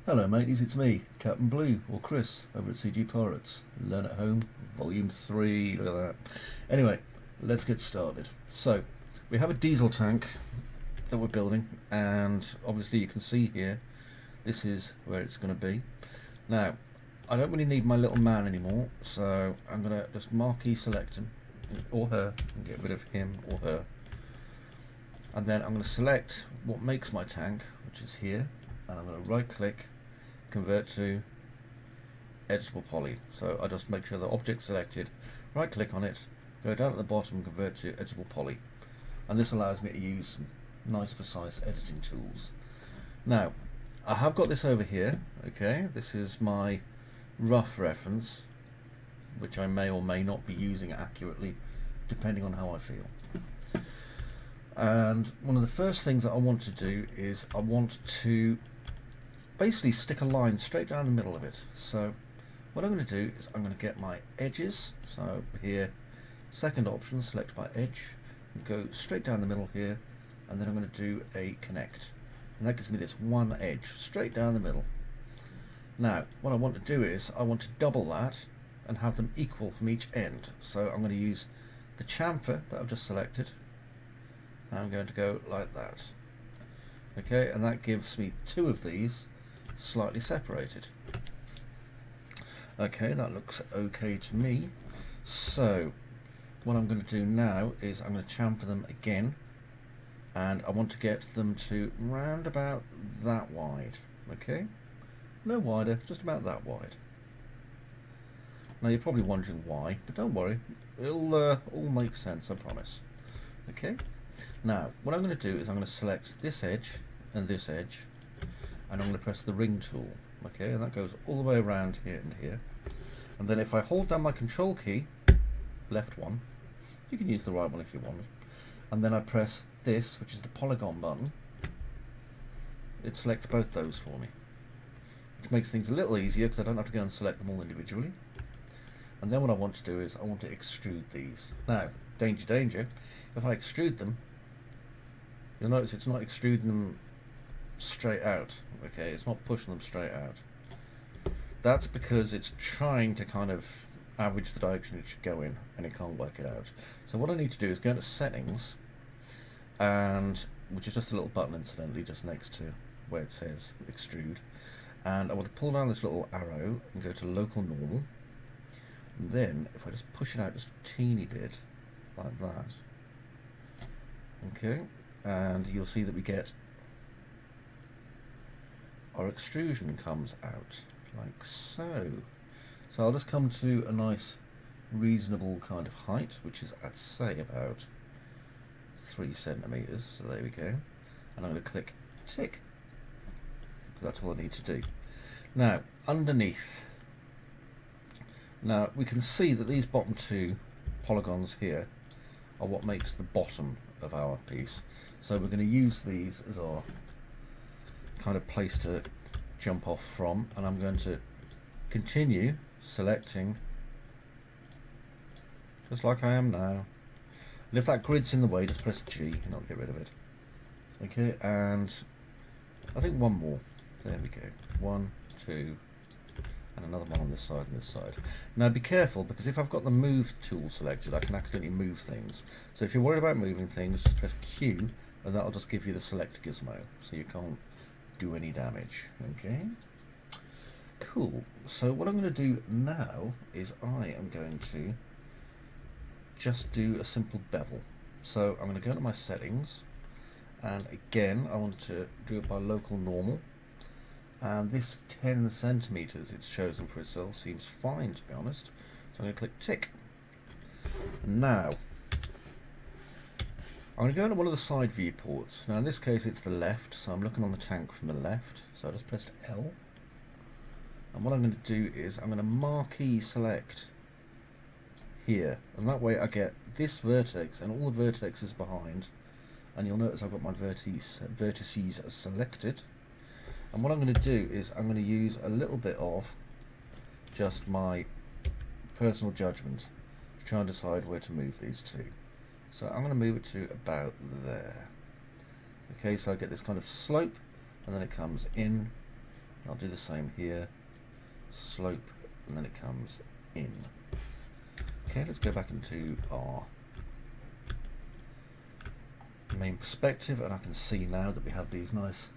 Hello mateys, it's me, Captain Blue, or Chris, over at CG Pirates. Learn at Home, Volume 3, look at that. Anyway, let's get started. So, we have a diesel tank that we're building, and obviously you can see here, this is where it's going to be. Now, I don't really need my little man anymore, so I'm going to just marquee select him, or her, and get rid of him or her. And then I'm going to select what makes my tank, which is here, and I'm going to right click, convert to editable poly. So I just make sure the object's selected, right click on it, go down at the bottom, convert to editable poly, and this allows me to use some nice precise editing tools. Now I have got this over here, okay, this is my rough reference, which I may or may not be using accurately depending on how I feel. And one of the first things that I want to do is I want to basically stick a line straight down the middle of it. So what I'm going to do is I'm going to get my edges, so here, second option, select by edge, and go straight down the middle here, and then I'm going to do a connect, and that gives me this one edge straight down the middle. Now what I want to do is I want to double that and have them equal from each end, so I'm going to use the chamfer that I've just selected, and I'm going to go like that. Okay, and that gives me two of these slightly separated. Okay, that looks okay to me. So what I'm going to do now is I'm going to chamfer them again, and I want to get them to round about that wide. Okay, no wider, just about that wide. Now you're probably wondering why, but don't worry, it'll all make sense, I promise. Okay, now what I'm going to do is I'm going to select this edge and this edge, and I'm going to press the ring tool, okay, and that goes all the way around here and here. And then if I hold down my control key, left one, you can use the right one if you want, and then I press this, which is the polygon button, it selects both those for me, which makes things a little easier because I don't have to go and select them all individually. And then what I want to do is I want to extrude these. Now, danger, danger, if I extrude them, you'll notice it's not extruding them straight out, okay, it's not pushing them straight out. That's because it's trying to kind of average the direction it should go in, and it can't work it out. So what I need to do is go into settings, and which is just a little button incidentally just next to where it says extrude, and I want to pull down this little arrow and go to local normal, and then if I just push it out just a teeny bit like that, okay, and you'll see that we get our extrusion comes out like so. So I'll just come to a nice reasonable kind of height, which is I'd say about 3 centimeters. So there we go, and I'm going to click tick, because that's all I need to do. Now underneath, now we can see that these bottom two polygons here are what makes the bottom of our piece, so we're going to use these as our kind of place to jump off from, and I'm going to continue selecting just like I am now, and if that grid's in the way just press G and I'll get rid of it. Okay, and I think one more, there we go, 1, 2, and another one on this side and this side. Now be careful, because if I've got the move tool selected I can accidentally move things, so if you're worried about moving things just press Q and that'll just give you the select gizmo, so you can't do any damage. Okay, cool. So what I'm going to do now is I am going to just do a simple bevel. So I'm going to go to my settings, and again I want to do it by local normal, and this 10 centimeters it's chosen for itself seems fine, to be honest, so I'm going to click tick. And now I'm going to go into one of the side viewports. Now in this case it's the left, so I'm looking on the tank from the left, so I just pressed L, and what I'm going to do is I'm going to marquee select here, and that way I get this vertex and all the vertexes behind, and you'll notice I've got my vertices selected. And what I'm going to do is I'm going to use a little bit of just my personal judgment to try and decide where to move these to. So I'm going to move it to about there. Okay, so I get this kind of slope, and then it comes in, I'll do the same here, slope, and then it comes in. Okay, let's go back into our main perspective, and I can see now that we have these nice,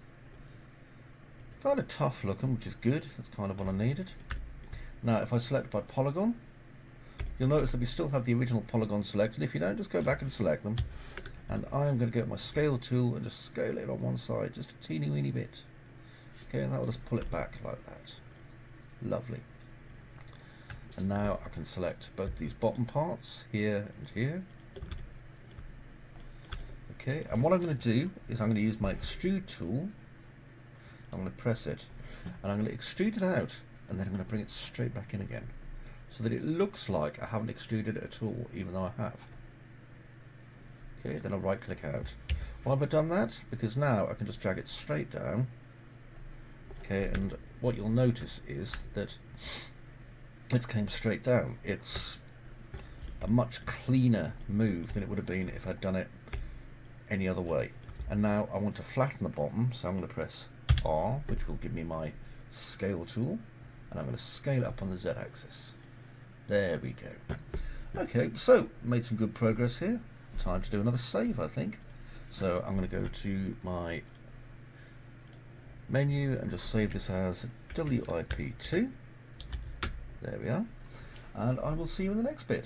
kind of tough looking, which is good. That's kind of what I needed. Now if I select by polygon, you'll notice that we still have the original polygon selected. If you don't, just go back and select them, and I'm going to get my scale tool and just scale it on one side just a teeny weeny bit. Okay, and that will just pull it back like that. Lovely. And now I can select both these bottom parts here and here. Okay, and what I'm going to do is I'm going to use my extrude tool. I'm going to press it, and I'm going to extrude it out, and then I'm going to bring it straight back in again, so that it looks like I haven't extruded it at all, even though I have. Okay, then I'll right click out. Why have I done that? Because now I can just drag it straight down. Okay, and what you'll notice is that it came straight down. It's a much cleaner move than it would have been if I'd done it any other way. And now I want to flatten the bottom, so I'm going to press R, which will give me my scale tool, and I'm going to scale it up on the Z axis. There we go. Okay, so made some good progress here. Time to do another save, I think. So I'm going to go to my menu and just save this as WIP2. There we are. And I will see you in the next bit.